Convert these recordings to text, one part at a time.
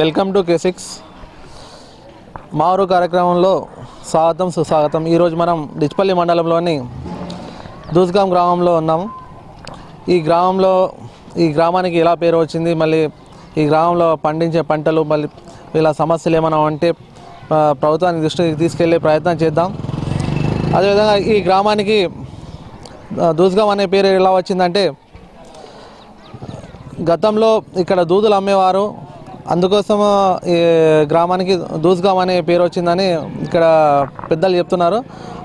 Welcome to K6 మారు కార్యక్రమంలో స్వాగతం సుస్వాగతం. ఈరోజు మనం డిచ్పల్లి మండలంలోని దూస్గాం గ్రామంలో ఉన్నాము. ఈ గ్రామానికి ఎలా పేరు వచ్చింది, మళ్ళీ ఈ గ్రామంలో పండించే పంటలు, మళ్ళీ ఇలా సమస్యలు ఏమైనా ఉంటే ప్రభుత్వానికి దృష్టికి తీసుకెళ్లే ప్రయత్నం చేద్దాం. అదేవిధంగా ఈ గ్రామానికి దూస్గాం అనే పేరు ఎలా వచ్చిందంటే, గతంలో ఇక్కడ దూదులు అమ్మేవారు, అందుకోసం ఈ గ్రామానికి దూస్గాం అనే పేరు వచ్చిందని ఇక్కడ పెద్దలు చెప్తున్నారు.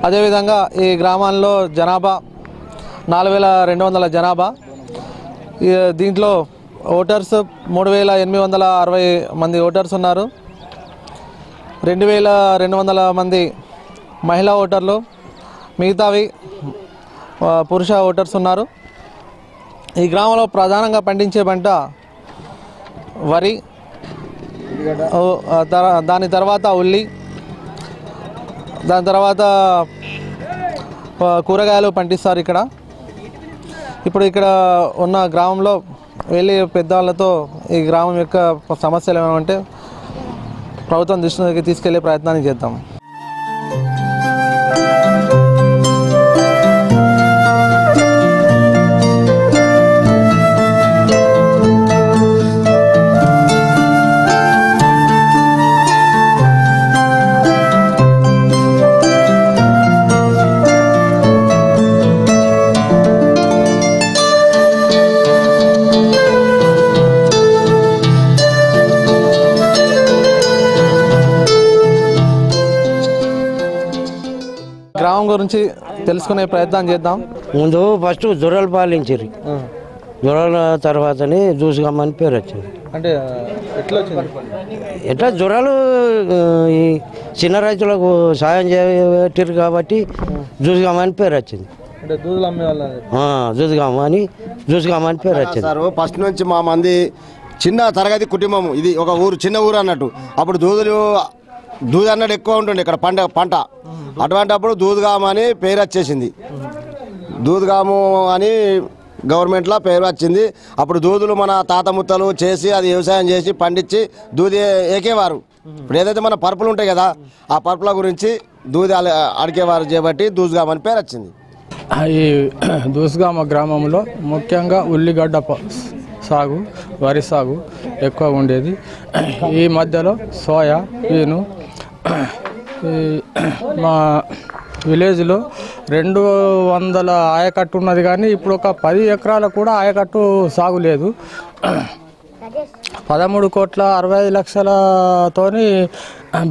అదేవిధంగా ఈ గ్రామంలో జనాభా 4200 జనాభా. దీంట్లో ఓటర్స్ 3860 మంది ఓటర్స్ ఉన్నారు. 2200 మంది మహిళా ఓటర్లు, మిగతావి పురుష ఓటర్స్ ఉన్నారు. ఈ గ్రామంలో ప్రధానంగా పండించే పంట వరి, దాని తర్వాత ఉల్లి, దాని తర్వాత కూరగాయలు పండిస్తారు ఇక్కడ. ఇప్పుడు ఇక్కడ ఉన్న గ్రామంలో వెళ్ళి పెద్దవాళ్ళతో ఈ గ్రామం యొక్క సమస్యలు ఏమైనా ఉంటే ప్రభుత్వం దృష్టికి తీసుకెళ్లే ప్రయత్నాన్ని చేద్దాం. గ్రామం గురించి తెలుసుకునే ప్రయత్నం చేద్దాం. ముందు ఫస్ట్ జొరలు పాలించారు, జొరల తర్వాతనే దూస్గాం అని పేరు వచ్చింది. అంటే ఎట్లా జొరలు ఈ చిన్న రైతులకు సాయం చేయట్టారు కాబట్టి దూస్గాం అని పేరు వచ్చింది. దూస్గాం అని పేరు వచ్చింది. సార్ ఫస్ట్ నుంచి మా మంది చిన్న తరగతి కుటుంబం, ఇది ఒక ఊరు, చిన్న ఊరు అన్నట్టు. అప్పుడు దూది అన్నట్టు ఎక్కువ ఉంటుండే ఇక్కడ పంట. అటువంటిప్పుడు దూద్గాం అని పేరు వచ్చేసింది. దూద్గాము అని గవర్నమెంట్లో పేరు వచ్చింది. అప్పుడు దూదులు మన తాత ముత్తలు చేసి అది వ్యవసాయం చేసి పండించి దూది ఏకేవారు. ఇప్పుడు ఏదైతే మన పరుపులు ఉంటాయి కదా, ఆ పరుపుల గురించి దూది అడిగేవారు చేపట్టి దూస్గాం అని పేరు వచ్చింది. ఈ దూస్గామ గ్రామంలో ముఖ్యంగా ఉల్లిగడ్డ సాగు, వరి సాగు ఎక్కువ ఉండేది. ఈ మధ్యలో సోయా, ఈను. మా విలేజ్లో 200 ఆయకట్టు ఉన్నది, కానీ ఇప్పుడు ఒక 10 ఎకరాలు కూడా ఆయకట్టు సాగు లేదు. 13,65,00,000తోని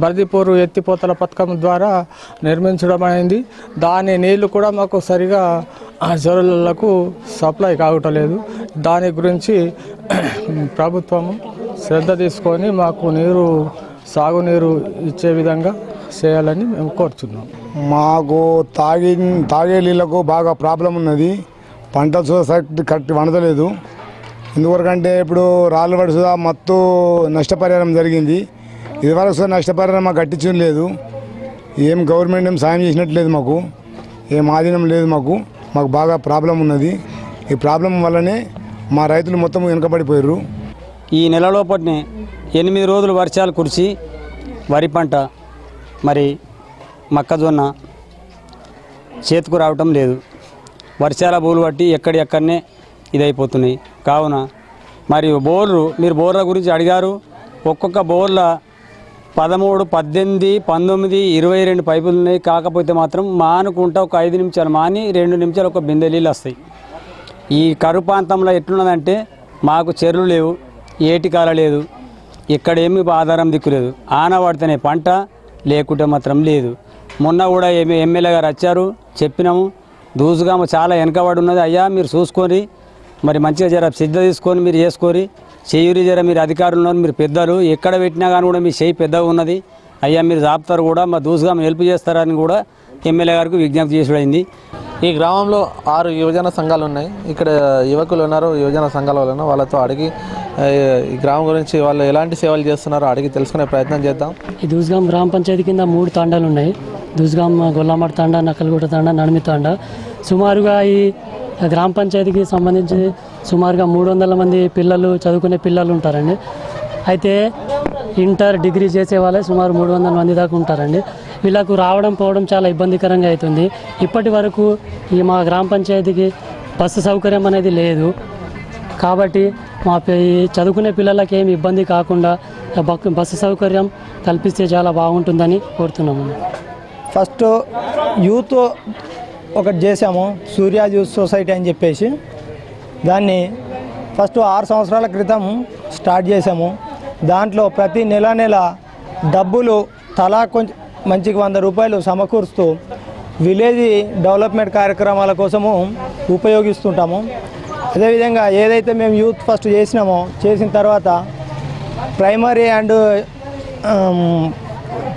బర్దిపూరు ఎత్తిపోతల పథకం ద్వారా నిర్మించడం అయింది. దాని నీళ్లు కూడా మాకు సరిగా చెరువులకు సప్లై కావటలేదు. దాని గురించి ప్రభుత్వము శ్రద్ధ తీసుకొని మాకు సాగునీరు ఇచ్చే విధంగా చేయాలని మేము కోరుతున్నాం. మాకు తాగే నీళ్ళకు బాగా ప్రాబ్లం ఉన్నది. పంట కరెక్ట్ వండలేదు. ఎందువరకంటే ఇప్పుడు రాళ్ళు పడుసుదా మత్తు నష్టపరిహారం జరిగింది. ఇదివరకు నష్టపరిహారం మాకు కట్టించడం లేదు. ఏం గవర్నమెంట్ ఏం సాయం చేసినట్లేదు, మాకు ఏం ఆధీనం లేదు. మాకు బాగా ప్రాబ్లం ఉన్నది. ఈ ప్రాబ్లం వల్లనే మా రైతులు మొత్తం వెనుకబడిపోయారు. ఈ నెలలోపటినే 8 రోజులు వర్షాలు కురిసి వరి పంట, మరి మొక్కజొన్న చేతికి రావటం లేదు. వర్షాల బోర్లు బట్టి ఎక్కడెక్కడనే ఇదైపోతున్నాయి. కావున మరియు మీరు బోర్ల గురించి అడిగారు. ఒక్కొక్క బోర్ల 13, 18, 19, 22 పైపులు ఉన్నాయి. కాకపోతే మాత్రం మానుకుంటా ఒక 5 నిమిషాలు మాని 2 నిమిషాలు ఒక బిందె నీళ్ళు వస్తాయి. ఈ కరువు ప్రాంతంలో ఎట్లున్నదంటే మాకు చెరువులు లేవు, ఏటికాల లేదు, ఇక్కడేమీ ఆధారం దిక్కులేదు. ఆన పడితేనే పంట, లేకుంటే మాత్రం లేదు. మొన్న కూడా ఎమ్మెల్యే గారు వచ్చారు, చెప్పినాము దూస్గామ చాలా వెనకబడి ఉన్నది అయ్యా, మీరు చూసుకొని మరి మంచిగా జర సిద్ధ తీసుకొని మీరు చేసుకొని చెయ్యూరి జర, మీరు అధికారులు ఉన్నారు, మీరు పెద్దలు, ఎక్కడ పెట్టినా కానీ కూడా మీ చెయ్యి పెద్దగా ఉన్నది అయ్యా, మీరు జాపుతారు కూడా, మా దూస్గామ హెల్ప్ చేస్తారని కూడా ఎమ్మెల్యే గారికి విజ్ఞప్తి చేసుడైంది. ఈ గ్రామంలో 6 యువజన సంఘాలు ఉన్నాయి. ఇక్కడ యువకులు ఉన్నారు, యువజన సంఘాల వలన వాళ్ళతో అడిగి ఈ గ్రామం గురించి వాళ్ళు ఎలాంటి సేవలు చేస్తున్నారో అడిగి తెలుసుకునే ప్రయత్నం చేద్దాం. ఈ దూస్గాం గ్రామ పంచాయతీ కింద 3 తాండాలు ఉన్నాయి. దూస్గాం, గొల్లమాడ తాండా, నక్కలగూడ తాండా, నడిమి తాండా. సుమారుగా ఈ గ్రామ పంచాయతీకి సంబంధించి సుమారుగా 300 మంది పిల్లలు, చదువుకునే పిల్లలు ఉంటారండి. అయితే ఇంటర్ డిగ్రీ చేసే వాళ్ళే సుమారు 300 మంది దాకా ఉంటారండి. వీళ్ళకు రావడం పోవడం చాలా ఇబ్బందికరంగా అవుతుంది. ఇప్పటి వరకు ఈ మా గ్రామ పంచాయతీకి బస్సు సౌకర్యం అనేది లేదు. కాబట్టి ఈ చదువుకునే పిల్లలకి ఏమి ఇబ్బంది కాకుండా బస్సు సౌకర్యం కల్పిస్తే చాలా బాగుంటుందని కోరుతున్నాము. ఫస్ట్ యూత్ ఒకటి చేసాము, సూర్య యూత్ సొసైటీ అని చెప్పేసి. దాన్ని ఫస్ట్ 6 సంవత్సరాల క్రితం స్టార్ట్ చేసాము. దాంట్లో ప్రతి నెల డబ్బులు తలా కొంచెం మంచికి 100 రూపాయలు సమకూరుస్తూ విలేజ్ డెవలప్మెంట్ కార్యక్రమాల కోసము ఉపయోగిస్తుంటాము. అదేవిధంగా ఏదైతే మేము యూత్ ఫస్ట్ చేసినామో, చేసిన తర్వాత ప్రైమరీ అండ్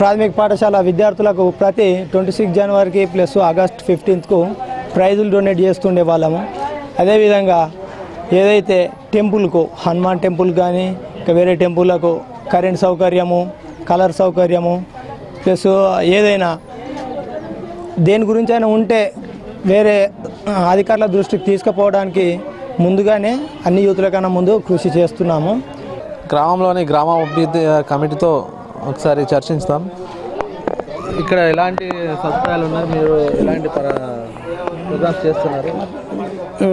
ప్రాథమిక పాఠశాల విద్యార్థులకు ప్రతి 26 జనవరికి ప్లస్ ఆగస్ట్ 15కు ప్రైజులు డొనేట్ చేస్తుండే వాళ్ళము. అదేవిధంగా ఏదైతే టెంపుల్కు హనుమాన్ టెంపుల్ కానీ ఇంకా వేరే టెంపుల్లకు కరెంట్ సౌకర్యము, కలర్ సౌకర్యము ప్లస్ ఏదైనా దేని గురించి అయినా ఉంటే వేరే అధికారుల దృష్టికి తీసుకుపోవడానికి ముందుగానే అన్ని యూతుల కన్నా ముందు కృషి చేస్తున్నాము. గ్రామంలోని గ్రామ అభివృద్ధి కమిటీతో ఒకసారి చర్చిస్తాం. ఇక్కడ ఎలాంటి సదుపాయాలు ఉన్నారు, మీరు ఎలాంటి ప్రోగ్రామ్స్ చేస్తున్నారు?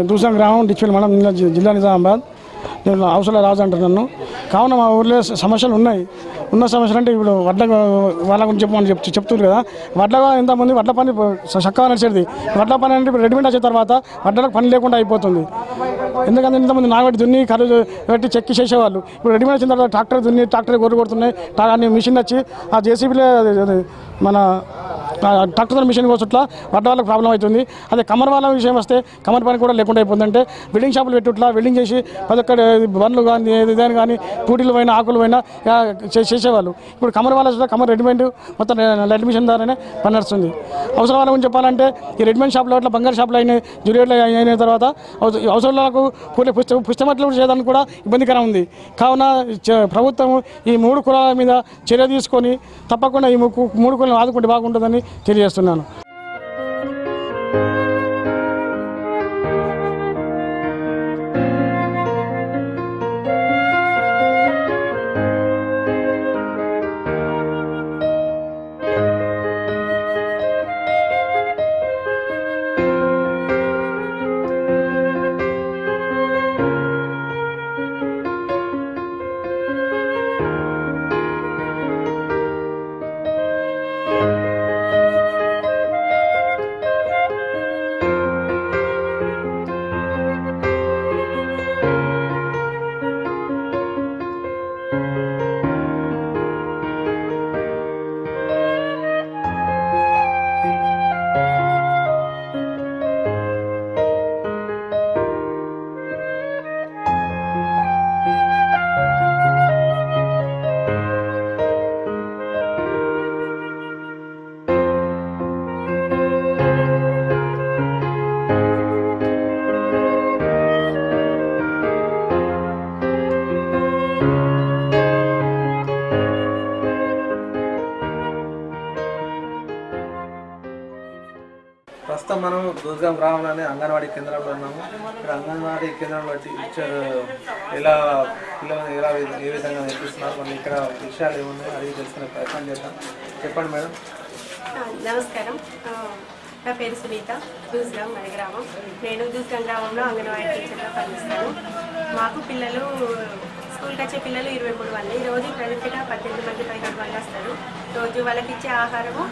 దూసం గ్రామం డిచ్వెల్ మండలం జిల్లా నిజామాబాద్. నేను అవసరం రాజు అంటారు నన్ను. కావున మా ఊర్లో సమస్యలు ఉన్నాయి. ఉన్న సమస్యలు అంటే ఇప్పుడు వాళ్ళ గురించి చెప్పమని చెప్తున్నారు కదా. వడ్లగా ఎంతమంది వడ్ల పని చక్కగా నడిచేది. వడ్ల పని అంటే ఇప్పుడు రెడీమేడ్ వచ్చిన తర్వాత వడ్లకు పని లేకుండా అయిపోతుంది. ఎందుకంటే ఇంతమంది నాగబెట్టి దున్ని కర్రు పెట్టి చెక్కి చేసేవాళ్ళు. ఇప్పుడు రెడీమేడ్ వచ్చిన తర్వాత ట్రాక్టర్ దున్ని ట్రాక్టర్ గొర్రె కొడుతున్నాయి. అన్ని మిషన్ వచ్చి ఆ జేసీబీలో మన ట్రాక్టర్ మిషన్ కోసట్లా వడ్ల వాళ్ళకి ప్రాబ్లం అవుతుంది. అదే కమర్ వాళ్ళ విషయం వస్తే కమర్ పని కూడా లేకుండా అయిపోతుంది. అంటే వెల్డింగ్ షాపులు పెట్టుట్లా వెల్డింగ్ చేసి అదొక్కడ బండ్లు కానీ ఏదైనా కానీ పూటీలు పోయినా ఆకులు పోయినా చేసేవాళ్ళు. ఇప్పుడు కమర్ వాళ్ళ కమర్ రెడీమేడ్ మొత్తం లైట్ మిషన్ ద్వారానే పని నడుస్తుంది. అవసరం వాళ్ళ గురించి చెప్పాలంటే ఈ రెడీమేడ్ షాపులో అట్లా బంగారు షాపులు అయినాయి, జ్యువెలరీ అయిన తర్వాత అవసరాలకు పుస్తమట్లు చేయడానికి కూడా ఇబ్బందికరం ఉంది. కావున ప్రభుత్వం ఈ 3 కులాల మీద చర్య తీసుకొని తప్పకుండా ఈ 3 కులాలను ఆదుకుంటే బాగుంటుందని తెలియజేస్తున్నాను. ప్రస్తుతం మనం దూస్గాం గ్రామంలోనే అంగన్వాడీ కేంద్రంలో ఉన్నాము. ఇక్కడ అంగన్వాడీ కేంద్రంలో టీచర్ ఎలా పిల్లలను ఏ విధంగా నేర్పిస్తున్నారు, మళ్ళీ ఇక్కడ విషయాలు ఏమున్నాయి అడిగి తెలుసుకునే ప్రయత్నం చేద్దాం. చెప్పండి మేడం. నమస్కారం, నా పేరు సునీత, దూస్గాం మన గ్రామం. నేను దూస్గాం గ్రామంలో అంగన్వాడీ టీచర్గా పనిచేస్తాను. మాకు పిల్లలు స్కూల్కి వచ్చే పిల్లలు 23 మంది. రోజు ప్రజెంట్గా 18 మంది 15 మంది వస్తారు. రోజు వాళ్ళకి ఇచ్చే ఆహారము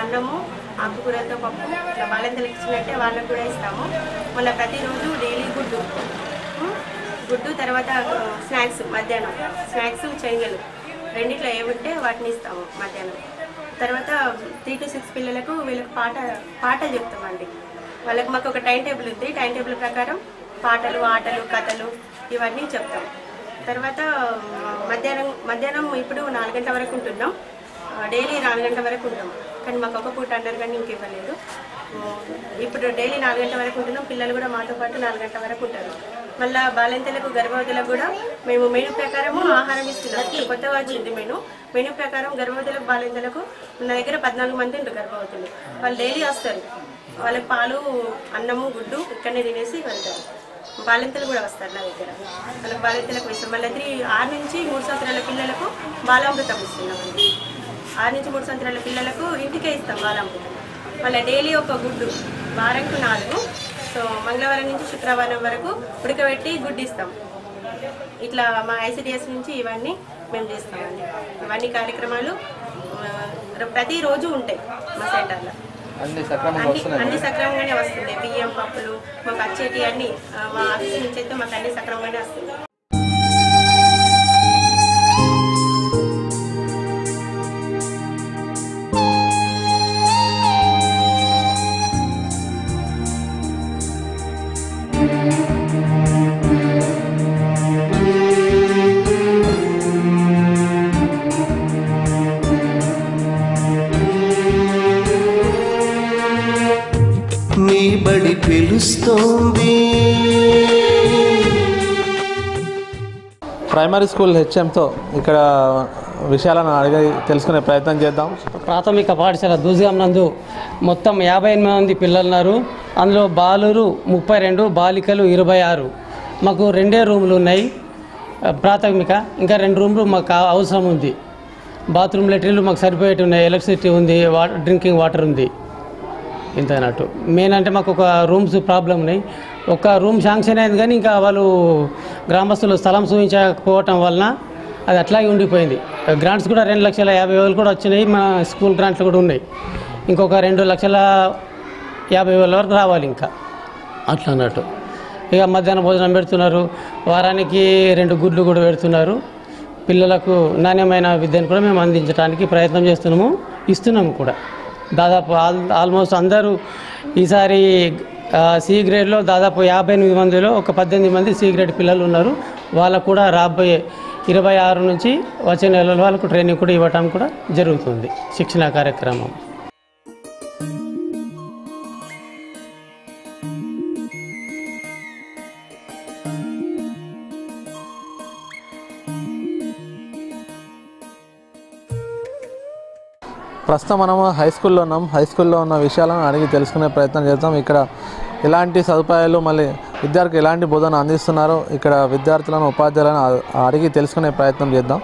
అన్నము, ఆకుకూరలతో పప్పు, ఇట్లా బాలంతలకు ఇచ్చినట్టే వాళ్ళకు కూడా ఇస్తాము. మళ్ళీ ప్రతిరోజు డైలీ గుడ్డు తర్వాత స్నాక్స్, మధ్యాహ్నం స్నాక్స్ శనగలు రెండిట్లో ఏముంటే వాటిని ఇస్తాము మధ్యాహ్నం. తర్వాత 3 to 6 పిల్లలకు వీళ్ళకి పాటలు చెప్తామండి. వాళ్ళకి మాకు ఒక టైం టేబుల్ ఉంది. టైం టేబుల్ ప్రకారం పాటలు, ఆటలు, కథలు ఇవన్నీ చెప్తాం. తర్వాత మధ్యాహ్నం ఇప్పుడు 4 గంటల వరకు ఉంటున్నాం. డైలీ 4 గంటల వరకు ఉంటాం. కానీ మాకు ఒక పూట అన్నారు కానీ ఇంకివ్వలేదు. ఇప్పుడు డైలీ 4 గంటల వరకు ఉంటున్నాం. పిల్లలు కూడా మాతో పాటు 4 గంటల వరకు ఉంటారు. మళ్ళీ బాలింతలకు గర్భవతులకు కూడా మేము మెనూ ప్రకారము ఆహారం ఇస్తున్నాం. కొత్తగా వచ్చింది మెనూ ప్రకారం గర్భవతులకు బాలింతలకు నా దగ్గర 14 మంది ఉంటారు గర్భవతులు. వాళ్ళు డైలీ వస్తారు. వాళ్ళకి పాలు, అన్నము, గుడ్డు ఇక్కడనే తినేసి వెళ్తారు. బాలింతలు కూడా వస్తారు నా దగ్గర. వాళ్ళకి బాలింతలకు ఇస్తాం. మళ్ళీ 6 నుంచి 3 సంవత్సరాల పిల్లలకు బాలామృతం ఇస్తున్నామండి. 6 నుంచి 3 సంవత్సరాల పిల్లలకు ఇంటికే ఇస్తాం బాలామృతం. మళ్ళీ డైలీ ఒక గుడ్డు, వారంకు 4. సో మంగళవారం నుంచి శుక్రవారం వరకు ఉడకబెట్టి గుడ్డు ఇస్తాం. ఇట్లా మా ICDS నుంచి ఇవన్నీ మేము చేస్తామండి. ఇవన్నీ కార్యక్రమాలు ప్రతిరోజు ఉంటాయి మా సెంటర్లో. అన్ని సక్రమంగానే వస్తుంది. బియ్యం, పప్పులు మాకు వచ్చేటి అన్నీ మా ఆఫీస్ నుంచి అయితే మాకు అన్ని సక్రమంగానే వస్తుంది. నీ బడి పిలుస్తోంది. ప్రైమరీ స్కూల్ హెచ్ఎంతో ఇక్కడ విషయాలను అడిగి తెలుసుకునే ప్రయత్నం చేద్దాం. ప్రాథమిక పాఠశాల దూజగాం నందు మొత్తం 58 మంది పిల్లలు ఉన్నారు. అందులో బాలురు 32, బాలికలు 26. మాకు 2 రూములు ఉన్నాయి ప్రాథమిక. ఇంకా 2 రూములు మాకు అవసరం ఉంది. బాత్రూమ్, లెట్రిన్లు మాకు సరిపోయేవి ఉన్నాయి. ఎలక్ట్రిసిటీ ఉంది, డ్రింకింగ్ వాటర్ ఉంది. ఇంత అన్నట్టు మెయిన్ అంటే మాకు ఒక రూమ్స్ ప్రాబ్లం ఉన్నాయి. ఒక రూమ్ శాంక్షన్ అయింది కానీ ఇంకా వాళ్ళు గ్రామస్తులు స్థలం చూపించకపోవటం వలన అది అట్లాగే ఉండిపోయింది. గ్రాంట్స్ కూడా 2,50,000 కూడా వచ్చినాయి. మా స్కూల్ గ్రాంట్లు కూడా ఉన్నాయి. ఇంకొక 2,50,000 వరకు రావాలి ఇంకా అట్లా అన్నట్టు. ఇక మధ్యాహ్నం భోజనం పెడుతున్నారు. వారానికి 2 గుడ్లు కూడా పెడుతున్నారు. పిల్లలకు నాణ్యమైన విద్యను కూడా మేము అందించడానికి ప్రయత్నం చేస్తున్నాము, ఇస్తున్నాము కూడా. దాదాపు ఆల్మోస్ట్ అందరూ ఈసారి సి గ్రేడ్లో దాదాపు 58 మందిలో ఒక 18 మంది సి గ్రేడ్ పిల్లలు ఉన్నారు. వాళ్ళకు కూడా రాబోయే 26 నుంచి వచ్చే నెలల వాళ్ళకు ట్రైనింగ్ కూడా ఇవ్వటం కూడా జరుగుతుంది, శిక్షణ కార్యక్రమం. ప్రస్తుతం మనము హై స్కూల్లో ఉన్నాం. హై స్కూల్లో ఉన్న విషయాలను అడిగి తెలుసుకునే ప్రయత్నం చేద్దాం. ఇక్కడ ఎలాంటి సదుపాయాలు, మళ్ళీ విద్యార్థులకు ఎలాంటి బోధన అందిస్తున్నారో ఇక్కడ విద్యార్థులను, ఉపాధ్యాయులను అడిగి తెలుసుకునే ప్రయత్నం చేద్దాం.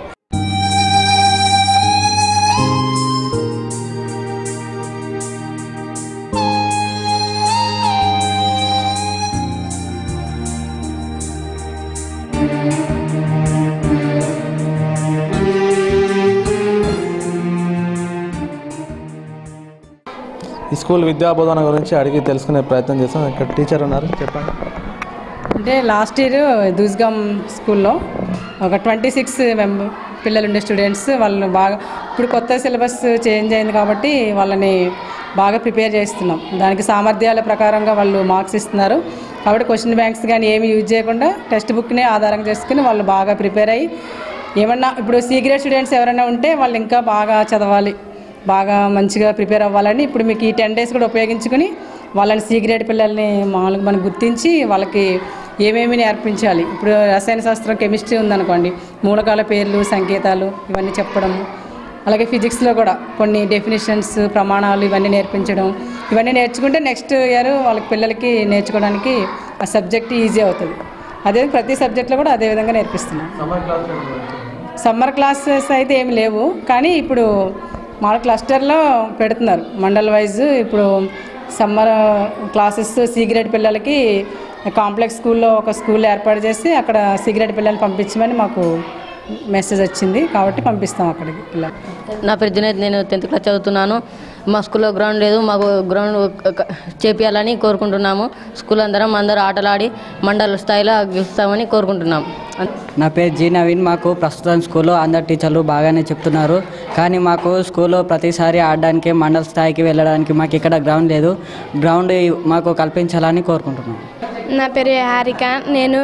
ఈ స్కూల్ విద్యా బోధన గురించి అడిగి తెలుసుకునే ప్రయత్నం చేస్తాం. ఇక్కడ టీచర్ ఉన్నారు, చెప్పండి. అంటే లాస్ట్ ఇయర్ దూజ్గాం స్కూల్లో ఒక 26 పిల్లలు ఉండే స్టూడెంట్స్. వాళ్ళు బాగా ఇప్పుడు కొత్త సిలబస్ చేంజ్ అయింది కాబట్టి వాళ్ళని బాగా ప్రిపేర్ చేస్తున్నాం. దానికి సామర్థ్యాల ప్రకారంగా వాళ్ళు మార్క్స్ ఇస్తున్నారు. కాబట్టి క్వశ్చన్ బ్యాంక్స్ కానీ ఏమి యూజ్ చేయకుండా టెక్స్ట్ బుక్నే ఆధారం చేసుకుని వాళ్ళు బాగా ప్రిపేర్ అయ్యి ఏమన్నా ఇప్పుడు సి గ్రేడ్ స్టూడెంట్స్ ఎవరైనా ఉంటే వాళ్ళు ఇంకా బాగా చదవాలి, బాగా మంచిగా ప్రిపేర్ అవ్వాలని ఇప్పుడు మీకు ఈ 10 days కూడా ఉపయోగించుకుని వాళ్ళని సి గ్రేడ్ పిల్లల్ని మామూలుగా మనం గుర్తించి వాళ్ళకి ఏమేమి నేర్పించాలి. ఇప్పుడు రసాయన శాస్త్రం, కెమిస్ట్రీ ఉందనుకోండి, మూలకాల పేర్లు, సంకేతాలు ఇవన్నీ చెప్పడము. అలాగే ఫిజిక్స్లో కూడా కొన్ని డెఫినేషన్స్, ప్రమాణాలు ఇవన్నీ నేర్పించడం. ఇవన్నీ నేర్చుకుంటే నెక్స్ట్ ఇయర్ వాళ్ళకి పిల్లలకి నేర్చుకోవడానికి ఆ సబ్జెక్ట్ ఈజీ అవుతుంది. అదే ప్రతి సబ్జెక్ట్లో కూడా అదే విధంగా నేర్పిస్తున్నాం. సమ్మర్ క్లాసెస్ అయితే ఏమి లేవు, కానీ ఇప్పుడు మా క్లస్టర్లో పెడుతున్నారు మండల్ వైజ్. ఇప్పుడు సమ్మర్ క్లాసెస్ సి గ్రేడ్ పిల్లలకి కాంప్లెక్స్ స్కూల్లో ఒక స్కూల్ ఏర్పాటు చేసి అక్కడ సి గ్రేడ్ పిల్లల్ని పంపించమని మాకు మెసేజ్ వచ్చింది, కాబట్టి పంపిస్తాం అక్కడికి పిల్లలు. నా పేరు జునైద్, నేను 10th క్లాస్ చదువుతున్నాను. మా స్కూల్లో గ్రౌండ్ లేదు, మాకు గ్రౌండ్ చేపియాలని కోరుకుంటున్నాము. స్కూల్ అందరూ ఆటలాడి మండల స్థాయిలో గెలుస్తామని కోరుకుంటున్నాం. నా పేరు జీ నవీన్. మాకు ప్రస్తుతం స్కూల్లో అందరు టీచర్లు బాగానే చెప్తున్నారు, కానీ మాకు స్కూల్లో ప్రతిసారి ఆడడానికి మండల స్థాయికి వెళ్ళడానికి మాకు ఇక్కడ గ్రౌండ్ లేదు. గ్రౌండ్ మాకు కల్పించాలని కోరుకుంటున్నాం. నా పేరు హారిక. నేను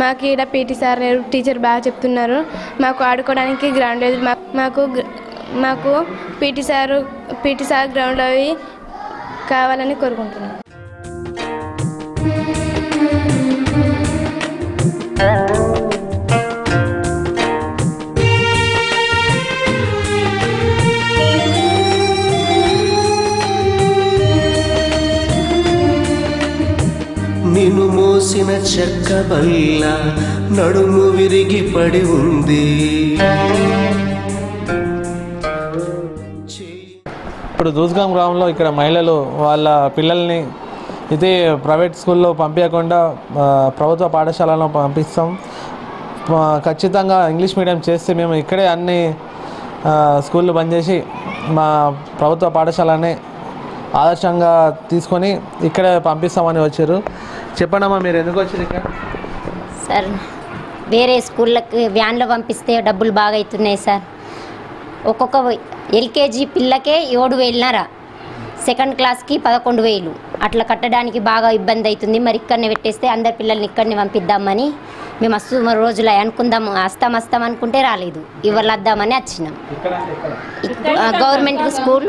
మాకు ఇక్కడ పీటీ సార్ టీచర్ బాగా చెప్తున్నారు. మాకు ఆడుకోవడానికి గ్రౌండ్ లేదు. మాకు పీటీ సార్ గ్రౌండ్ అవి కావాలని కోరుకుంటున్నాను. నిన్ను మూసిన చెక్క బల్ల నడుము విరిగి పడి ఉంది. ఇప్పుడు దూస్గాం గ్రామంలో ఇక్కడ మహిళలు వాళ్ళ పిల్లల్ని ఇదే ప్రైవేట్ స్కూల్లో పంపించకుండా ప్రభుత్వ పాఠశాలలో పంపిస్తాం. ఖచ్చితంగా ఇంగ్లీష్ మీడియం చేస్తే మేము ఇక్కడే అన్ని స్కూళ్ళు బంద్ చేసి మా ప్రభుత్వ పాఠశాలని ఆదర్శంగా తీసుకొని ఇక్కడే పంపిస్తామని వచ్చారు. చెప్పండమ్మా, మీరు ఎందుకు వచ్చారు ఇక్కడ? సార్, వేరే స్కూళ్ళకి వ్యాన్లో పంపిస్తే డబ్బులు బాగా అవుతున్నాయి సార్. ఒక్కొక్క ఎల్కేజీ పిల్లకే 7,500, సెకండ్ క్లాస్కి 11,000 అట్లా కట్టడానికి బాగా ఇబ్బంది అవుతుంది. మరి ఇక్కడనే పెట్టేస్తే అందరి పిల్లల్ని ఇక్కడనే పంపిద్దామని మేము రోజులు అనుకుందాం, వస్తాం అనుకుంటే రాలేదు. ఇవాళ వద్దామని వచ్చినాం. గవర్నమెంట్ స్కూల్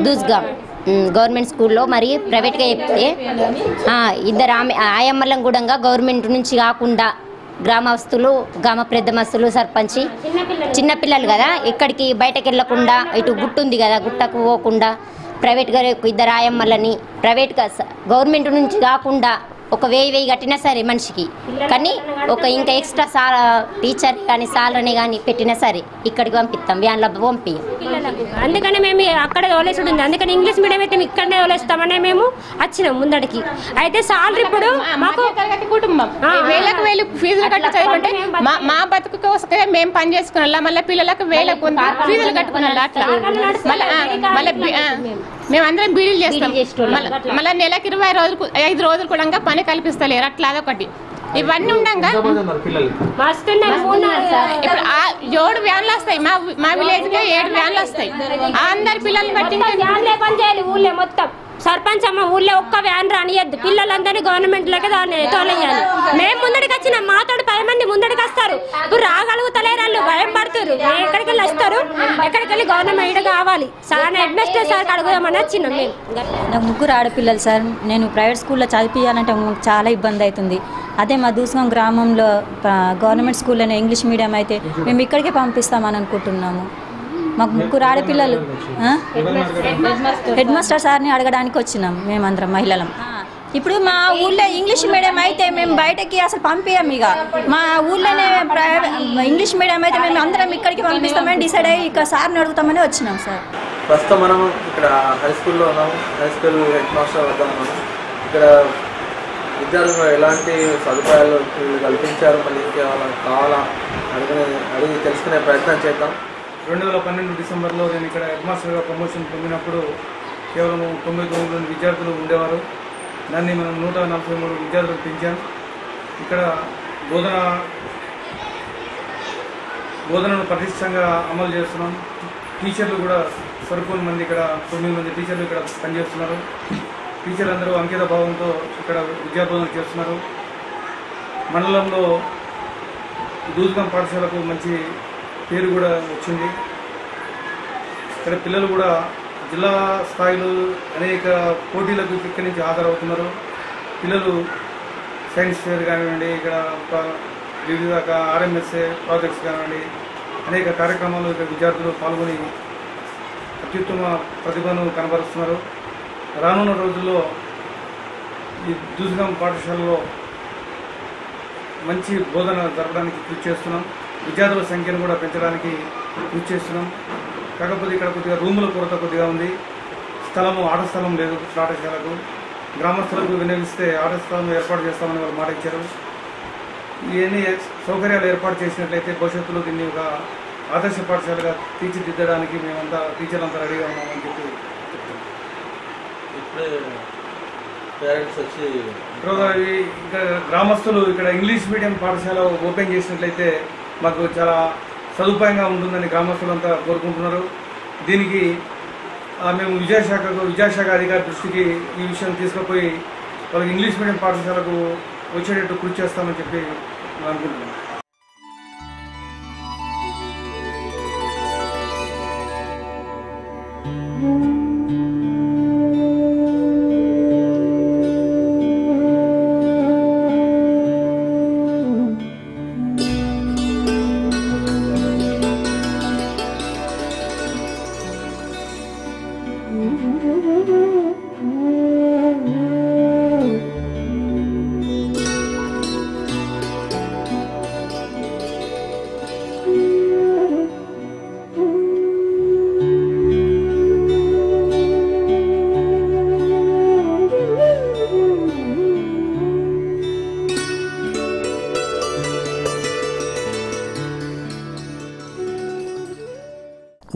దూస్గాం గవర్నమెంట్ స్కూల్లో మరి ప్రైవేట్గా చెప్తే ఇద్దరు ఆయమ్మలం కూడా గవర్నమెంట్ నుంచి కాకుండా గ్రామస్తులు పెద్దమస్తులు సర్పంచి చిన్నపిల్లలు కదా, ఎక్కడికి బయటకు వెళ్ళకుండా ఇటు గుట్టు ఉంది కదా, గుట్టకు పోకుండా ప్రైవేట్గా ఇద్దరు ఆయమ్మలని ప్రైవేట్గా గవర్నమెంట్ నుంచి కాకుండా ఒక 1000 కట్టినా సరే మనిషికి, కానీ ఒక ఇంకా ఎక్స్ట్రా టీచర్ కానీ సాలరీ కానీ పెట్టినా సరే ఇక్కడికి పంపిస్తాం, వ్యాన్లో పంపి. అందుకనే మేము అక్కడ తోలేసుడు ఉంది, అందుకని ఇంగ్లీష్ మీడియం అయితే ఇక్కడనే తోలేస్తామని మేము వచ్చినాం ముందడికి. అయితే సాలరీ ఇప్పుడు మాకు కుటుంబం వేలకు వేలు ఫీజులు కట్టి చదువుకుంటే మా బతుకు కోసమే మేము పని చేసుకున్నా, మళ్ళీ పిల్లలకు వేలకు ఫీజులు కట్టుకున్నా. అట్లా మళ్ళీ మేమందరం బీడీలు చేస్తాం. మళ్ళీ నెలకు 20 రోజులు 5 రోజులు కూడా పని కల్పిస్తలేరు. అట్లా అదొకటి. ఇవన్నీ ఉండగా ఇప్పుడు 7 వ్యాన్లు వస్తాయి. మా విలేజ్కి 7 వ్యాన్లు వస్తాయి. అందరి పిల్లల్ని బట్టి ఊళ్ళో మొత్తం సర్పంచ్ అమ్మ ఊళ్ళో ఒక్క వ్యాన్ రానియద్దు, పిల్లలందరినీ గవర్నమెంట్లోకి తోలేయాలి. మేము ముందడికి వచ్చినాం, మాతో 10 మంది ముందడికి వస్తారు. ఇప్పుడు రాగలుగుతలేరు, వాళ్ళు భయం పడుతున్నారు. ఎక్కడికి వెళ్ళి వస్తారు, ఎక్కడికి వెళ్ళి గవర్నమెంట్ కావాలి సార్, హెడ్ మాస్టర్ సార్ అడుగుదామని వచ్చినాం. మేము నాకు 3 ఆడపిల్లలు సార్. నేను ప్రైవేట్ స్కూల్లో చదివించాలంటే చాలా ఇబ్బంది అవుతుంది. అదే మా దూస్గాం గ్రామంలో గవర్నమెంట్ స్కూల్లోనే ఇంగ్లీష్ మీడియం అయితే మేము ఇక్కడికే పంపిస్తామని అనుకుంటున్నాము. మాకు 3 ఆడపిల్లలు. హెడ్ మాస్టర్ సార్ని అడగడానికి వచ్చినాం మేమందరం మహిళలం. ఇప్పుడు మా ఊళ్ళో ఇంగ్లీష్ మీడియం అయితే మేము బయటకి అసలు పంపించాం. ఇక మా ఊళ్ళోనే ఇంగ్లీష్ మీడియం అయితే మేము అందరం ఇక్కడికి పంపిస్తామని డిసైడ్ అయ్యి ఇక్కడ సార్ని అడుగుతామని వచ్చినాం సార్. ప్రస్తుతం మనం ఇక్కడ హై స్కూల్లో ఉన్నాము. హై స్కూల్ హెడ్ మాస్టర్ వద్ద ఉన్నాము. ఇక్కడ విద్యార్థులు ఎలాంటి సదుపాయాలు కల్పించారు, మళ్ళీ ఇంకేమైనా కావాలా అడిగి తెలుసుకునే ప్రయత్నం చేద్దాం. 2012 డిసెంబర్లో నేను ఇక్కడ హెడ్ మాస్టర్గా ప్రమోషన్ పొందినప్పుడు కేవలం 99 మంది విద్యార్థులు ఉండేవారు. దాన్ని మనం 143 విద్యార్థులు పెంచాం. ఇక్కడ బోధనను పటిష్టంగా అమలు చేస్తున్నాం. టీచర్లు కూడా సరిపోని మంది, ఇక్కడ 9 మంది టీచర్లు ఇక్కడ పనిచేస్తున్నారు. టీచర్లు అందరూ అంకిత భావంతో ఇక్కడ విద్యాబోధన చేస్తున్నారు. మండలంలో దూస్గాం పాఠశాలకు మంచి పేరు కూడా వచ్చింది. ఇక్కడ పిల్లలు కూడా జిల్లా స్థాయిలో అనేక పోటీలకు ఇక్కడి నుంచి హాజరవుతున్నారు. పిల్లలు సైన్స్ ఫేర్ కానివ్వండి, ఇక్కడ వివిధ ఆర్ఎంఎస్ఏ ప్రాజెక్ట్స్ కానివ్వండి, అనేక కార్యక్రమాల్లో ఇక్కడ విద్యార్థులు పాల్గొని అత్యుత్తమ ప్రతిభను కనబరుస్తున్నారు. రానున్న రోజుల్లో ఈ దూస్గాం పాఠశాలలో మంచి బోధన జరపడానికి కృషి చేస్తున్నాం. విద్యార్థుల సంఖ్యను కూడా పెంచడానికి కృషి చేస్తున్నాం. కాకపోతే ఇక్కడ కొద్దిగా రూముల కొరత కొద్దిగా ఉంది. ఆట స్థలం లేదు పాఠశాలకు. గ్రామస్తులకు వినియోగిస్తే ఆట స్థలం ఏర్పాటు చేస్తామని వాళ్ళు మాట ఇచ్చారు. ఇవన్నీ సౌకర్యాలు ఏర్పాటు చేసినట్లయితే భవిష్యత్తులో దీన్ని ఒక ఆదర్శ పాఠశాలగా తీర్చిదిద్దడానికి మేమంతా టీచర్లంతా రెడీగా ఉన్నామని చెప్పి ఇక్కడ గ్రామస్తులు ఇక్కడ ఇంగ్లీష్ మీడియం పాఠశాల ఓపెన్ చేసినట్లయితే మాకు చాలా సదుపాయంగా ఉంటుందని గ్రామస్తులంతా కోరుకుంటున్నారు. దీనికి మేము విద్యాశాఖ అధికారి దృష్టికి ఈ విషయం తీసుకుపోయి వాళ్ళకి ఇంగ్లీష్ మీడియం పాఠశాలకు వచ్చేటట్టు కృషి చేస్తామని చెప్పి అనుకుంటున్నాను.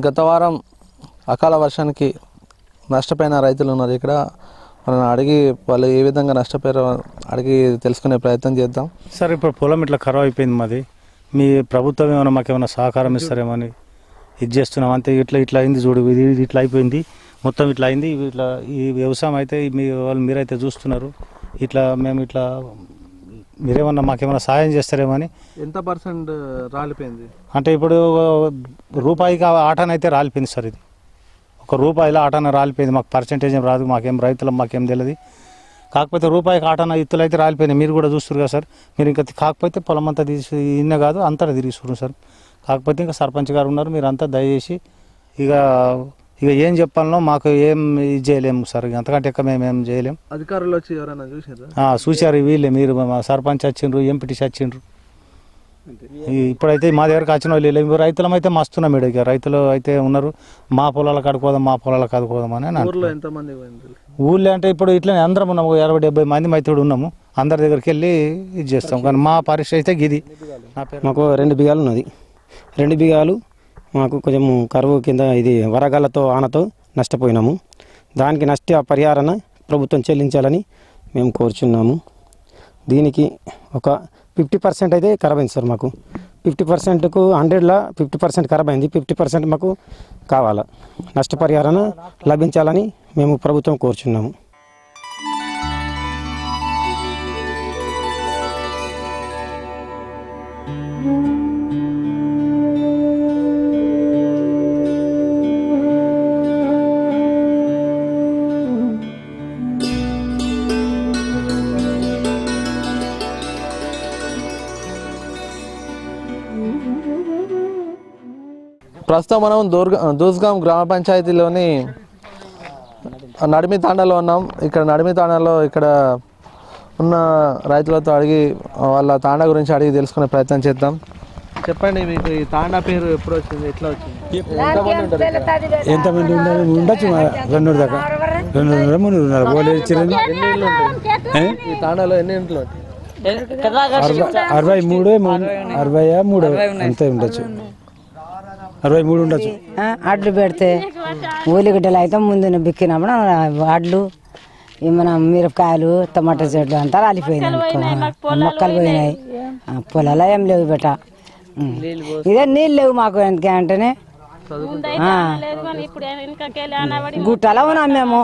గత వారం అకాల వర్షానికి నష్టపోయిన రైతులు ఉన్నారు ఇక్కడ. వాళ్ళని అడిగి వాళ్ళు ఏ విధంగా నష్టపోయారో అడిగి తెలుసుకునే ప్రయత్నం చేద్దాం. సార్, ఇప్పుడు పొలం ఇట్లా ఖరాబ్ అయిపోయింది మాది. మీ ప్రభుత్వం ఏమైనా మాకేమైనా సహకారం ఇస్తారేమని ఇది చేస్తున్నాం అంతే. ఇట్లా అయింది చూడు, ఇది ఇట్లా అయిపోయింది మొత్తం, ఇట్లా అయింది. ఇట్లా ఈ వ్యవసాయం అయితే మీరైతే చూస్తున్నారు. మేము మీరేమన్నా మాకేమైనా సహాయం చేస్తారేమని. ఎంత పర్సెంట్ రాలిపోయింది అంటే ఇప్పుడు రూపాయికి ఆటనైతే రాలిపోయింది సార్. ఇది ₹1 ఆటన రాలిపోయింది. మాకు పర్సెంటేజ్ ఏం రాదు, మాకేం తెలియదు. కాకపోతే రూపాయికి ఆటన ఇత్తులు అయితే రాలిపోయినాయి. మీరు కూడా చూస్తారు కదా సార్. మీరు ఇంకా కాకపోతే పొలం అంతా తీసి ఇన్న కాదు అంతా తిరిగిస్తున్నారు సార్. కాకపోతే ఇంకా సర్పంచ్ గారు ఉన్నారు, మీరు అంతా దయచేసి ఇక ఏం చెప్పాలనో మాకు ఏం ఇది చేయలేము సార్. అంతకంటే ఎక్కువ మేము ఏం చేయలేము. అధికారులు వచ్చి ఎవరైనా చూసారు? చూశారు వీళ్ళే, మీరు మా సర్పంచ్ వచ్చిండ్రు, ఎంపీటీసీ వచ్చిండ్రు. ఇప్పుడైతే మా దగ్గరకు వచ్చిన వాళ్ళు లేవు. రైతులం అయితే మస్తున్నాం. ఇక రైతులు అయితే ఉన్నారు. మా పొలాలకు ఆడుకోదాం అని ఊళ్ళో అంటే ఇప్పుడు ఇట్లా అందరం ఉన్నాము. 60-70 మంది మైతుడు ఉన్నాము. అందరి దగ్గరికి వెళ్ళి ఇది చేస్తాం. కానీ మా పరిస్థితి అయితే గిది. మాకు 2 బిఘాలు ఉన్నది. 2 బిఘాలు మాకు కొంచెం కరువు కింద ఇది వరగాలతో ఆనతో నష్టపోయినాము. దానికి నష్ట పరిహారాన్ని ప్రభుత్వం చెల్లించాలని మేము కోరుచున్నాము. దీనికి ఒక 50% అయితే ఖరాబ్ అయింది సార్. మాకు 50%కు 100లో 50% ఖరాబ్ అయింది. 50% మాకు కావాలా నష్టపరిహారాన్ని లభించాలని మేము ప్రభుత్వం కోరుచున్నాము. ప్రస్తుతం మనం దూస్గాం గ్రామ పంచాయతీలోని నడిమి తాండాలో ఉన్నాం. ఇక్కడ నడిమి తాండాలో ఇక్కడ ఉన్న రైతులతో అడిగి వాళ్ళ తాండా గురించి అడిగి తెలుసుకునే ప్రయత్నం చేద్దాం. చెప్పండి, మీకు ఈ తాండా పేరు ఎప్పుడు వచ్చింది, ఎట్లా వచ్చింది? ఎంతమంది ఉండొచ్చు? 200 దాకా, 200 300 గోళీలు ఇచ్చింది. ఈ తాండాలో ఎన్ని ఇంట్లో? 63 అంతే ఉండొచ్చు. 63 ఉండొచ్చు. అడ్లు పెడితే ఉల్లిగడ్డలు అయితే ముందు బిక్కినప్పుడు అడ్లు మన మిరపకాయలు టమాటా చెట్లు అంతా రాలిపోయినాయి. మొక్కలు పోయినాయి. పొలాలు ఏం లేవు బెట. ఇదే నీళ్ళు లేవు మాకు. ఎందుకంటేనే గుట్టలో ఉన్నాం మేము.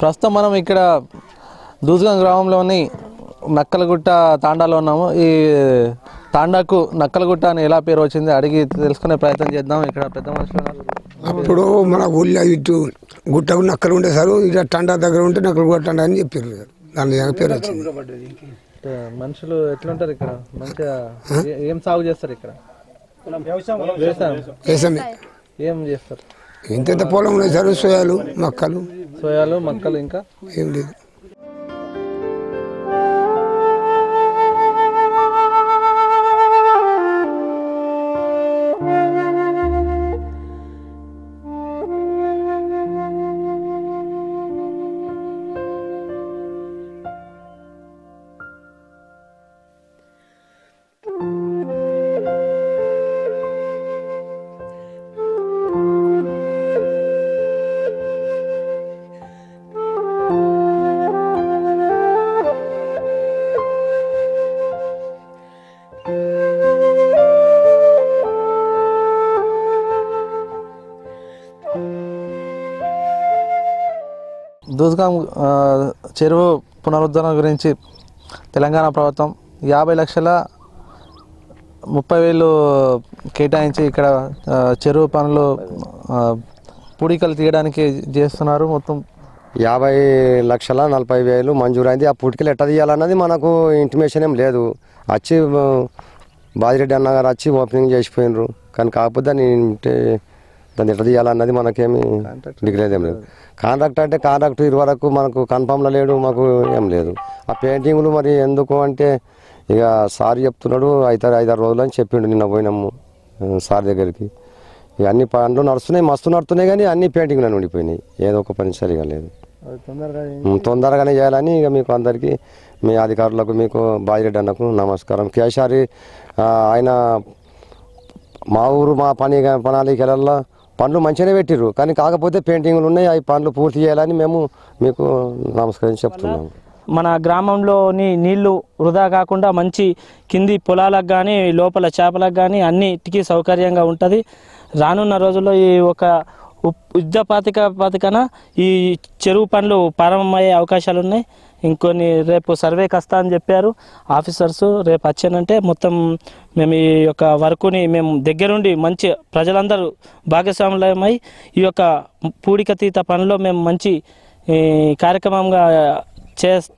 ప్రస్తుతం మనం ఇక్కడ దూస్గాం గ్రామంలోని నక్కలగుట్ట తాండాలో ఉన్నాము. ఈ తాండాకు నక్కలగుట్ట అని ఎలా పేరు వచ్చింది అడిగి తెలుసుకునే ప్రయత్నం చేద్దాం. ఇక్కడ పెద్ద మనుషులు అప్పుడు మన ఊళ్ళో ఇటు గుట్టకు నక్కలు ఉండే సార్. ఇక టాండా దగ్గర ఉంటే నక్కలగుట్ట టాండా అని చెప్పారు. దాని పేరు వచ్చింది. మనుషులు ఎట్లుంటారు ఇక్కడ? మంచిగా ఏం సాగు చేస్తారు ఇక్కడ? వ్యవసాయం ఏం చేస్తారు? ఇంత పొలం ఉన్నాయి సార్. సోయాలు మక్కలు ఇంకా ఏం లేదు. దూస్గాం చెరువు పునరుద్ధరణ గురించి తెలంగాణ ప్రభుత్వం 50,30,000 కేటాయించి ఇక్కడ చెరువు పనులు పూడికలు తీయడానికి చేస్తున్నారు. మొత్తం 50,40,000 మంజూరైంది. ఆ పూడికలు ఎట్లా తీయాలన్నది మనకు ఇంటిమేషన్ ఏం లేదు. వచ్చి బాజిరెడ్డి అన్నగారు వచ్చి ఓపెనింగ్ చేసిపోయినరు. కానీ కాకపోతే దాన్ని ఎట్లా తీయాలన్నది మనకేమి డిగ్రేడ్ ఏం లేదు. కాంట్రాక్ట్ అంటే కాంట్రాక్ట్ ఇదివరకు మనకు కన్ఫామ్లో లేడు, మాకు ఏం లేదు. ఆ పెయింటింగ్లు మరి ఎందుకు అంటే ఇక సార్ చెప్తున్నాడు 5-6 రోజులు అని చెప్పిండు. నిన్న పోయినాము సార్ దగ్గరికి. ఇక అన్ని పనులు నడుస్తున్నాయి, మస్తు నడుస్తున్నాయి, కానీ అన్ని పెయింటింగ్లు ఉండిపోయినాయి. ఏదో ఒక పని సరిగా లేదు. తొందరగానే చేయాలని ఇక మీకు అందరికీ, మీ అధికారులకు, మీకు బాజిరెడ్డి అన్నకు నమస్కారం. కేశారి ఆయన మా ఊరు మా ప్రణాళికలలో పనులు మంచిగానే పెట్టిర్రు, కానీ కాకపోతే పెయింటింగ్లు ఉన్నాయి. అవి పనులు పూర్తి చేయాలని మేము మీకు నమస్కరించి చెప్తున్నాము. మన గ్రామంలోని నీళ్లు వృధా కాకుండా మంచి కింది పొలాలకు కానీ లోపల చేపలకు కానీ అన్నిటికీ సౌకర్యంగా ఉంటుంది. రానున్న రోజుల్లో ఈ ఒక యుద్ధ ప్రాతిపదికన ఈ చెరువు పనులు ప్రారంభమయ్యే అవకాశాలు ఉన్నాయి. ఇంకొన్ని రేపు సర్వేకి వస్తా అని చెప్పారు ఆఫీసర్స్. రేపు వచ్చానంటే మొత్తం మేము ఈ యొక్క వర్కుని మేము దగ్గరుండి మంచి ప్రజలందరూ భాగస్వాములమై ఈ యొక్క పూడికతీత పనిలో మేము మంచి కార్యక్రమంగా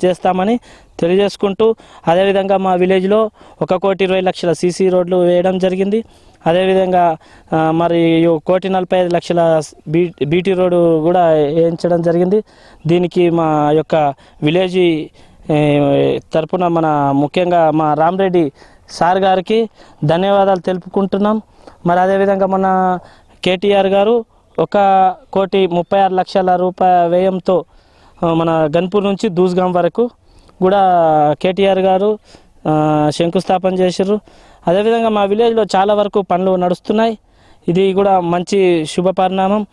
చేస్తామని తెలియజేసుకుంటూ, అదేవిధంగా మా విలేజ్లో 1,20,00,000 సీసీ రోడ్లు వేయడం జరిగింది. అదేవిధంగా మరి 1,45,00,000 బీటీ రోడ్డు కూడా వేయించడం జరిగింది. దీనికి మా యొక్క విలేజ్ తరపున మన ముఖ్యంగా మా రామరెడ్డి సార్ గారికి ధన్యవాదాలు తెలుపుకుంటున్నాం. మరి అదేవిధంగా మన కేటీఆర్ గారు 1,36,00,000 రూపాయల వ్యయంతో మన గన్పూర్ నుంచి దూస్గాం వరకు కూడా కేటీఆర్ గారు శంకుస్థాపన చేశారు. అదేవిధంగా మా విలేజ్లో చాలా వరకు పనులు నడుస్తున్నాయి. ఇది కూడా మంచి శుభ పరిణామం.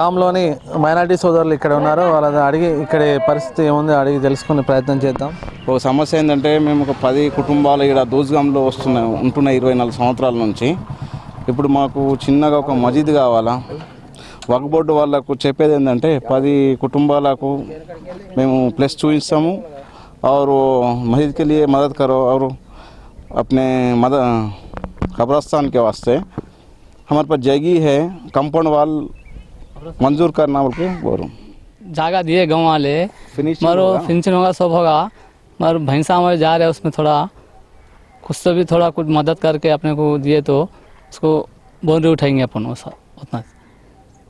గ్రామంలోని మైనారిటీ సోదరులు ఇక్కడ ఉన్నారు. వాళ్ళని అడిగి ఇక్కడ పరిస్థితి ఏముంది అడిగి తెలుసుకునే ప్రయత్నం చేద్దాం. ఒక సమస్య ఏంటంటే మేము ఒక 10 కుటుంబాలు ఇక్కడ దూస్గాంలో ఉంటున్నాయి 24 సంవత్సరాల నుంచి. ఇప్పుడు మాకు చిన్నగా ఒక మసీద్ కావాలా. వక్ఫ్ బోర్డు వాళ్ళకు చెప్పేది ఏంటంటే 10 కుటుంబాలకు మేము ప్లస్ చూపిస్తాము और मस्जिद के लिए मदद करो और अपने कब्रस्तान के वास्ते हमारे पास जगह है, कंपाउंड वाल मंजूर करना बोल के बोल रहा हूँ. जगह दिए गाँव वाले मारो फिनिशिंग होगा, सब होगा, मगर भैंसा हमारे जा रहे हैं उसमें थोड़ा कुछ तो भी थोड़ा कुछ मदद करके अपने को दिए तो उसको बाउंड्री उठाएंगे अपन उतना.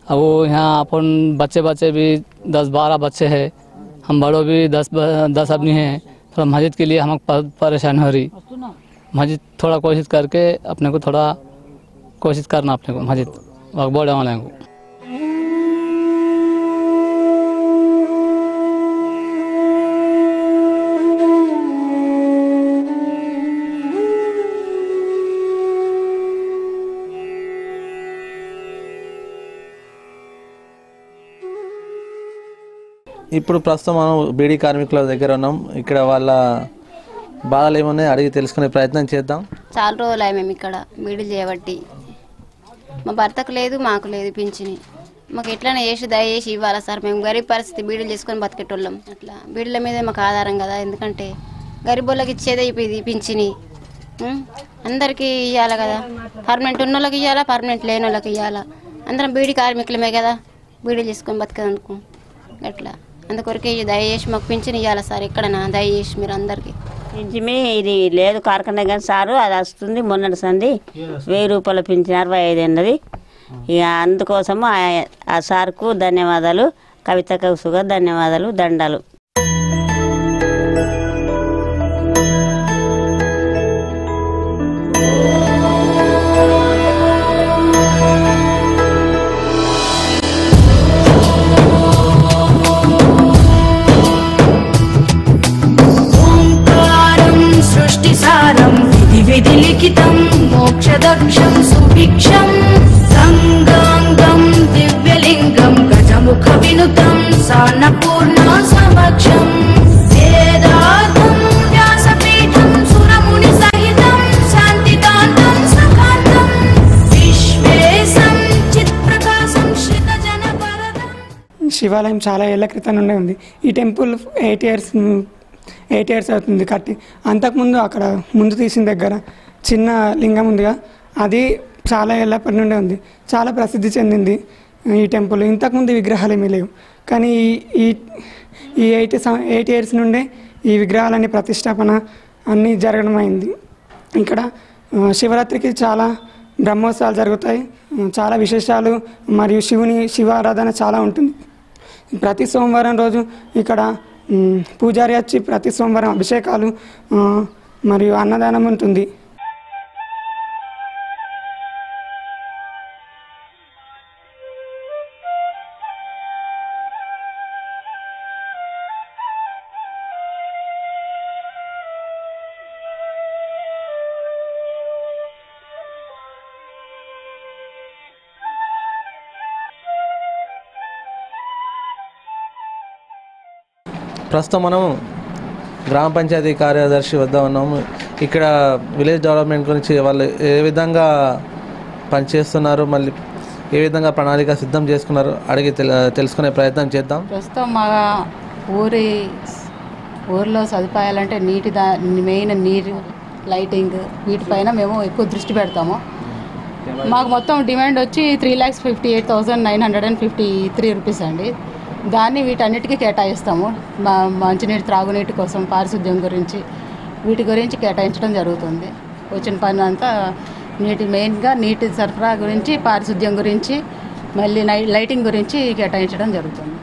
अब वो यहाँ अपन बच्चे भी 10-12 बच्चे हैं, हम बड़ों भी 10 आदमी हैं. थोड़ा मस्जिद के लिए हम परेशान हो रही. मस्जिद थोड़ा कोशिश करके अपने को थोड़ा कोशिश करना अपने को मस्जिद वक्फ बोर्ड वाले को. ఇప్పుడు ప్రస్తుతం మనం బీడీ కార్మికుల దగ్గర ఉన్నాం. ఇక్కడ వాళ్ళ బాధలు ఏమున్నాయి అడిగి తెలుసుకునే ప్రయత్నం చేద్దాం. చాలా రోజులు మేము ఇక్కడ బీడీలు చేయబట్టి మా భర్తకు లేదు, మాకు లేదు పింఛని. మాకు ఎట్లనే చేసి దయచేసి ఇవ్వాలి సార్. మేము గరీబ్ పరిస్థితి బీడీలు చేసుకొని బతికేటోళ్ళం. అట్లా బీడీల మీదే మాకు ఆధారం కదా, ఎందుకంటే గరీబోళ్ళకి ఇచ్చేదే ఇది పింఛని. అందరికీ ఇవ్వాలి కదా, పర్మనెంట్ ఉన్న వాళ్ళకి ఇవ్వాలా, పర్మనెంట్ లేని వాళ్ళకి ఇవ్వాలా. అందరం బీడీ కార్మికులమే కదా, బీడీలు చేసుకొని బతికేదనుకో అట్లా. అందుకొరకే దయచేసి మాకు పింఛన్ ఇవ్వాలి సార్. ఎక్కడన్నా దయచేసి మీరు అందరికీ పింఛమి ఇది లేదు కార్ఖానా కానీ సారు అది వస్తుంది. మొన్నటి సంది 1000 రూపాయల పింఛన్ 65 అన్నది. ఇక అందుకోసము ఆ సార్కు ధన్యవాదాలు, కవిత కౌసుగా ధన్యవాదాలు, దండాలు. విధిలిఖితం మోక్షదక్షం సుభిక్షం సంగంగం దివ్యలింగం గజముఖ వినుతం సాన్నపూర్ణ సమక్షం వేదార్థం వ్యాసపీఠం సురముని సహితం శాంతికాంతం సకాంతం విశ్వేశం చిత్ప్రకాశం శ్రిత జనపరదం. శివాలయం చాలా ఏళ్ల క్రితం నుండే ఉంది. ఈ టెంపుల్ 8 years అవుతుంది కట్టి. అంతకుముందు అక్కడ ముందు తీసిన దగ్గర చిన్న లింగం ఉందిగా, అది చాలా ఏళ్ళప్పటి నుండే ఉంది. చాలా ప్రసిద్ధి చెందింది ఈ టెంపుల్. ఇంతకుముందు విగ్రహాలు ఏమీ లేవు, కానీ ఈ ఈ 8 ఇయర్స్ నుండే ఈ విగ్రహాలన్నీ ప్రతిష్టాపన అన్నీ జరగడం అయింది. ఇక్కడ శివరాత్రికి చాలా బ్రహ్మోత్సవాలు జరుగుతాయి. చాలా విశేషాలు మరియు శివారాధన చాలా ఉంటుంది. ప్రతి సోమవారం రోజు ఇక్కడ పూజారి వచ్చి ప్రతి సోమవారం అభిషేకాలు మరియు అన్నదానం ఉంటుంది. ప్రస్తుతం మనం గ్రామ పంచాయతీ కార్యదర్శి వద్ద ఉన్నాము. ఇక్కడ విలేజ్ డెవలప్మెంట్ గురించి వాళ్ళు ఏ విధంగా పనిచేస్తున్నారు, మళ్ళీ ఏ విధంగా ప్రణాళిక సిద్ధం చేసుకున్నారు అడిగి తెలుసుకునే ప్రయత్నం చేద్దాం. ప్రస్తుతం మా ఊరిలో సదుపాయాలంటే మెయిన్ నీరు, లైటింగ్ వీటిపైన మేము ఎక్కువ దృష్టి పెడతాము. మాకు మొత్తం డిమాండ్ వచ్చి 3,58,953 రూపీస్ అండి. దాన్ని వీటన్నిటికీ కేటాయిస్తాము. మంచినీటి, త్రాగునీటి కోసం, పారిశుద్ధ్యం గురించి వీటి గురించి కేటాయించడం జరుగుతుంది. వచ్చిన పని అంతా మెయిన్గా నీటి సరఫరా గురించి, పారిశుద్ధ్యం గురించి, మళ్ళీ లైటింగ్ గురించి కేటాయించడం జరుగుతుంది.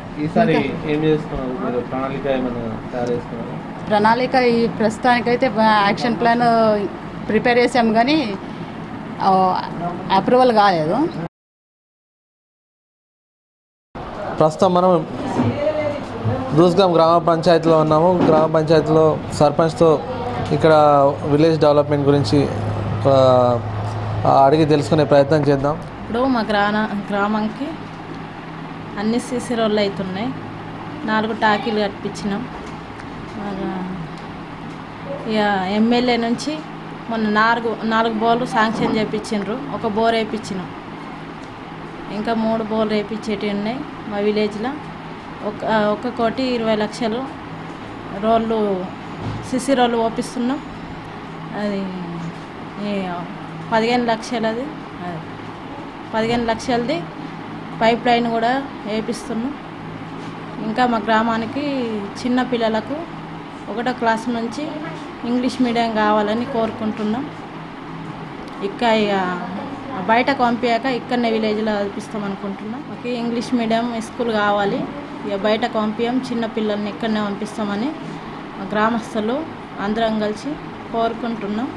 ప్రణాళిక ఈ ప్రస్తుతానికైతే యాక్షన్ ప్లాన్ ప్రిపేర్ చేసాము కానీ అప్రూవల్ కాలేదు. ప్రస్తుతం మనం దూస్గాం గ్రామ పంచాయతీలో ఉన్నాము. గ్రామ పంచాయతీలో సర్పంచ్తో ఇక్కడ విలేజ్ డెవలప్మెంట్ గురించి అడిగి తెలుసుకునే ప్రయత్నం చేద్దాం. ఇప్పుడు మా గ్రామంకి అన్ని సీసీ రోడ్లు అవుతున్నాయి. 4 టాకీలు కట్టించినాం. ఇక ఎమ్మెల్యే నుంచి మొన్న 4 బోర్లు శాంక్షన్ చేయించిండ్రు. 1 బోర్ వేయించినాం. ఇంకా 3 బోర్లు వేయించేటివి ఉన్నాయి మా విలేజ్లో. 1,20,00,000 రోళ్ళు సిసి రోళ్ళు ఓపిస్తున్నాం. అది 15 లక్షలది 15 లక్షలది పైప్ లైన్ కూడా వేపిస్తున్నాం. ఇంకా మా గ్రామానికి చిన్న పిల్లలకు 1వ క్లాస్ నుంచి ఇంగ్లీష్ మీడియం కావాలని కోరుకుంటున్నాం. ఇక బయటకు పంపించాక ఇక్కడనే విలేజ్లో చదివిస్తాం అనుకుంటున్నాం. మాకు ఇంగ్లీష్ మీడియం స్కూల్ కావాలి. ఇక బయటకు పంపించాం, చిన్న పిల్లల్ని ఇక్కడనే పంపిస్తామని గ్రామస్తులు అందరం కలిసి కోరుకుంటున్నాం.